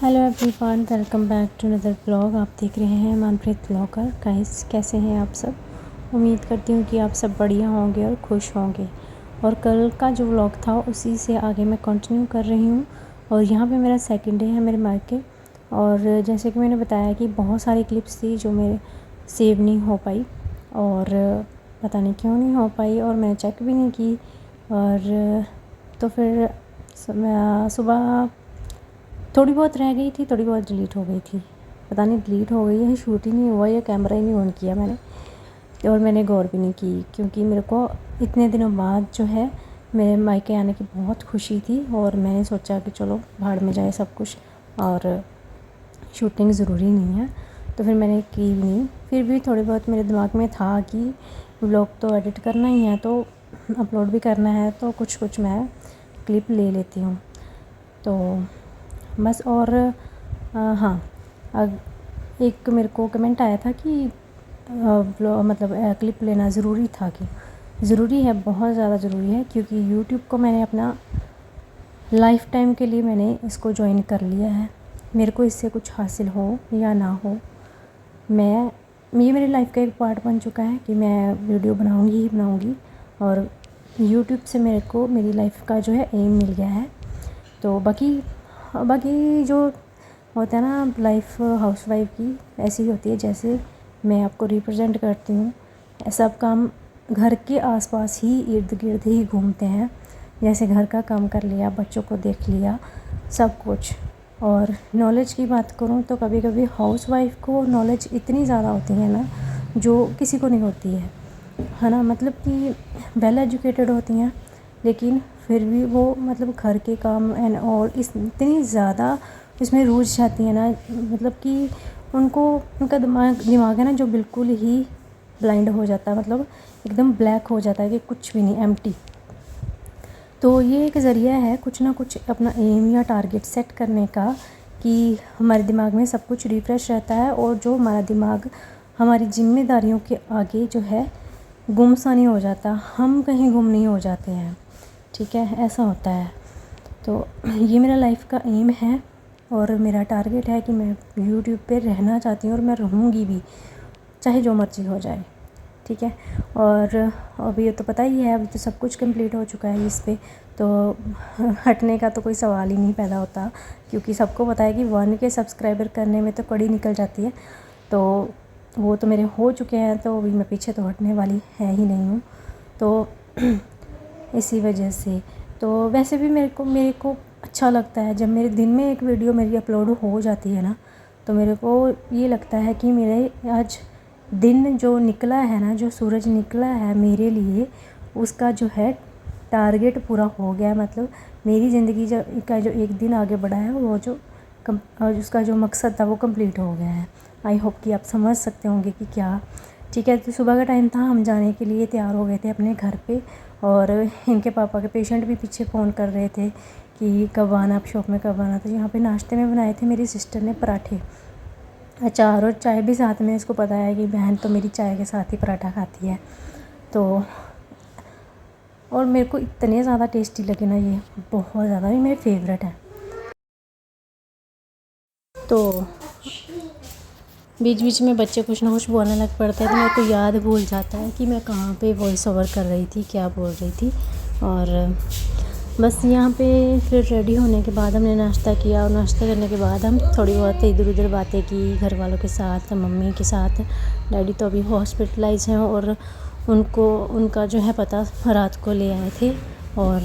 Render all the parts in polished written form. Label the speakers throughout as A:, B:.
A: Hello everyone, welcome back to another blog. आप देख रहे हैं मनप्रीत ब्लॉगर। गाइस, कैसे हैं आप सब? उम्मीद करती हूँ कि आप सब बढ़िया होंगे और खुश होंगे। और कल का जो व्लॉग था उसी से आगे मैं कंटिन्यू कर रही हूँ। और यहाँ पे मेरा सेकंड डे है मेरे मायके। और जैसे कि मैंने बताया कि बहुत सारी क्लिप्स थी जो मेरे सेव नहीं हो पाई, और पता नहीं क्यों नहीं हो पाई, और मैंने चेक भी नहीं की। और तो फिर सुबह थोड़ी बहुत रह गई थी, थोड़ी बहुत डिलीट हो गई थी। पता नहीं डिलीट हो गई है, शूट ही नहीं हुआ या कैमरा ही नहीं ऑन किया मैंने। और मैंने गौर भी नहीं की, क्योंकि मेरे को इतने दिनों बाद जो है मेरे मायके आने की बहुत खुशी थी। और मैंने सोचा कि चलो भाड़ में जाए सब कुछ, और शूटिंग ज़रूरी नहीं है, तो फिर मैंने की भी नहीं। फिर भी थोड़ी बहुत मेरे दिमाग में था कि व्लॉग तो एडिट करना ही है, तो अपलोड भी करना है, तो कुछ कुछ मैं क्लिप ले लेती हूँ। तो बस। और हाँ, एक मेरे को कमेंट आया था कि मतलब क्लिप लेना ज़रूरी था। कि ज़रूरी है, बहुत ज़्यादा ज़रूरी है, क्योंकि यूट्यूब को मैंने अपना लाइफ टाइम के लिए मैंने इसको ज्वाइन कर लिया है। मेरे को इससे कुछ हासिल हो या ना हो, ये मेरी लाइफ का एक पार्ट बन चुका है कि मैं वीडियो बनाऊंगी ही बनाऊंगी। और यूट्यूब से मेरे को मेरी लाइफ का जो है एम मिल गया है। तो बाकी जो होता है ना लाइफ हाउसवाइफ की, ऐसी होती है जैसे मैं आपको रिप्रेजेंट करती हूँ। सब काम घर के आसपास ही, इर्द गिर्द ही घूमते हैं। जैसे घर का काम कर लिया, बच्चों को देख लिया, सब कुछ। और नॉलेज की बात करूँ तो कभी कभी हाउसवाइफ को नॉलेज इतनी ज़्यादा होती है ना, जो किसी को नहीं होती है ना। मतलब कि वेल एजुकेटेड होती हैं, लेकिन फिर भी वो मतलब घर के काम एंड और इतनी ज़्यादा इसमें रूझ जाती है ना, मतलब कि उनका दिमाग है ना, जो बिल्कुल ही ब्लाइंड हो जाता है, मतलब एकदम ब्लैक हो जाता है कि कुछ भी नहीं, एम्प्टी। तो ये एक ज़रिया है कुछ ना कुछ अपना एम या टारगेट सेट करने का, कि हमारे दिमाग में सब कुछ रिफ़्रेश रहता है, और जो हमारा दिमाग हमारी जिम्मेदारियों के आगे जो है गुम सा नहीं हो जाता, हम कहीं गुम नहीं हो जाते हैं। ठीक है, ऐसा होता है। तो ये मेरा लाइफ का एम है, और मेरा टारगेट है कि मैं यूट्यूब पे रहना चाहती हूँ, और मैं रहूँगी भी, चाहे जो मर्ज़ी हो जाए। ठीक है। और अभी ये तो पता ही है, अभी तो सब कुछ कंप्लीट हो चुका है इस पे, तो हटने का तो कोई सवाल ही नहीं पैदा होता, क्योंकि सबको पता है कि 1K सब्सक्राइबर करने में तो कड़ी निकल जाती है। तो वो तो मेरे हो चुके हैं, तो अभी मैं पीछे तो हटने वाली है ही नहीं हूँ। तो इसी वजह से तो वैसे भी मेरे को अच्छा लगता है जब मेरे दिन में एक वीडियो मेरी अपलोड हो जाती है ना, तो मेरे को ये लगता है कि मेरे आज दिन जो निकला है ना, जो सूरज निकला है मेरे लिए, उसका जो है टारगेट पूरा हो गया। मतलब मेरी ज़िंदगी का जो एक दिन आगे बढ़ा है, वो जो उसका जो मकसद था वो कंप्लीट हो गया है। आई होप कि आप समझ सकते होंगे कि क्या। ठीक है। तो सुबह का टाइम था, हम जाने के लिए तैयार हो गए थे अपने घर पे, और इनके पापा के पेशेंट भी पीछे फ़ोन कर रहे थे कि कब आना, आप शॉप में कब आना। तो यहाँ पे नाश्ते में बनाए थे मेरी सिस्टर ने पराठे, अचार और चाय भी साथ में। इसको पता है कि बहन तो मेरी चाय के साथ ही पराठा खाती है। तो और मेरे को इतने ज़्यादा टेस्टी लगे ना, ये बहुत ज़्यादा, ये मेरे फेवरेट है। तो बीच बीच में बच्चे कुछ ना कुछ बोलने लग पड़ते हैं, तो मेरे को याद भूल जाता है कि मैं कहाँ पे वॉइस ओवर कर रही थी, क्या बोल रही थी। और बस यहाँ पे फिर रेडी होने के बाद हमने नाश्ता किया, और नाश्ता करने के बाद हम थोड़ी बहुत इधर उधर बातें की घर वालों के साथ, मम्मी के साथ। डैडी तो अभी हॉस्पिटलाइज हैं, और उनका जो है पता रात को ले आए थे। और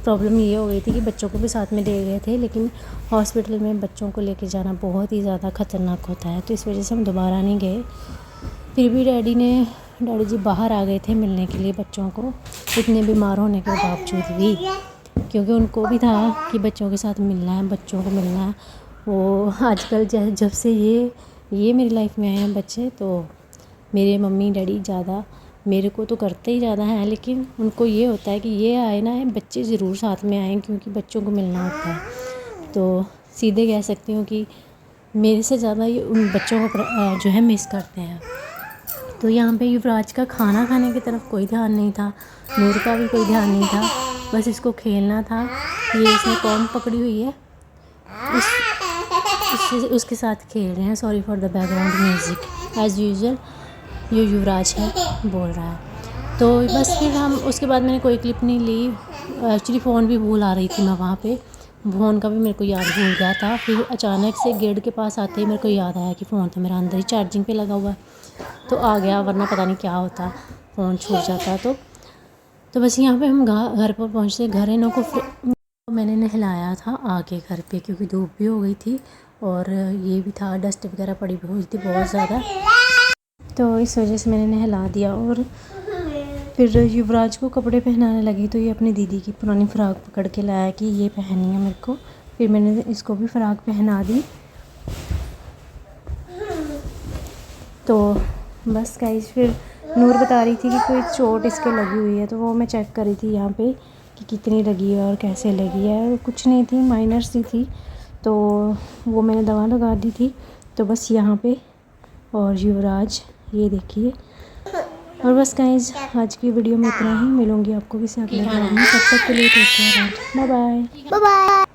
A: प्रॉब्लम ये हो गई थी कि बच्चों को भी साथ में ले गए थे, लेकिन हॉस्पिटल में बच्चों को लेके जाना बहुत ही ज़्यादा ख़तरनाक होता है, तो इस वजह से हम दोबारा नहीं गए। फिर भी डैडी जी बाहर आ गए थे मिलने के लिए बच्चों को, इतने बीमार होने के बावजूद भी, क्योंकि उनको भी था कि बच्चों के साथ मिलना है, बच्चों को मिलना है। वो आजकल जब से ये मेरी लाइफ में आए हैं बच्चे, तो मेरे मम्मी डैडी ज़्यादा मेरे को तो करते ही ज़्यादा हैं, लेकिन उनको ये होता है कि ये आए ना, बच्चे ज़रूर साथ में आएँ, क्योंकि बच्चों को मिलना होता है। तो सीधे कह सकती हूँ कि मेरे से ज़्यादा ये उन बच्चों को जो है मिस करते हैं। तो यहाँ पे युवराज का खाना खाने की तरफ कोई ध्यान नहीं था, नूर का भी कोई ध्यान नहीं था, बस इसको खेलना था। ये इसने कौन पकड़ी हुई है, उसके साथ खेल रहे हैं। Sorry for the background music. As usual ये युवराज है बोल रहा है। तो बस फिर हम उसके बाद मैंने कोई क्लिप नहीं ली। एक्चुअली फ़ोन भी भूल आ रही थी मैं वहाँ पे, फ़ोन का भी मेरे को याद भूल गया था। फिर अचानक से गेट के पास आते ही मेरे को याद आया कि फ़ोन तो मेरा अंदर ही चार्जिंग पे लगा हुआ, तो आ गया, वरना पता नहीं क्या होता, फ़ोन छूट जाता। तो बस यहाँ पे हम घर पर पहुँचे। घर इनों को मैंने नहलाया था आके घर पे, क्योंकि धूप भी हो गई थी और ये भी था, डस्ट वगैरह पड़ी हुई थी बहुत ज़्यादा, तो इस वजह से मैंने नहला दिया। और फिर युवराज को कपड़े पहनाने लगी, तो ये अपनी दीदी की पुरानी फ़्रॉक पकड़ के लाया कि ये पहननी है मेरे को। फिर मैंने इसको भी फ़्रॉक पहना दी। तो बस गाइस, फिर नूर बता रही थी कि कोई चोट इसके लगी हुई है, तो वो मैं चेक कर रही थी यहाँ पे कि कितनी लगी है और कैसे लगी है। कुछ नहीं थी, माइनर सी थी, तो वो मैंने दवा लगा दी थी। तो बस यहाँ पे, और युवराज ये देखिए। और बस गाइस, आज की वीडियो में इतना ही। मिलूंगी आपको किसी अगले वीडियो में, तब तक के लिए टेक केयर, बाय बाय।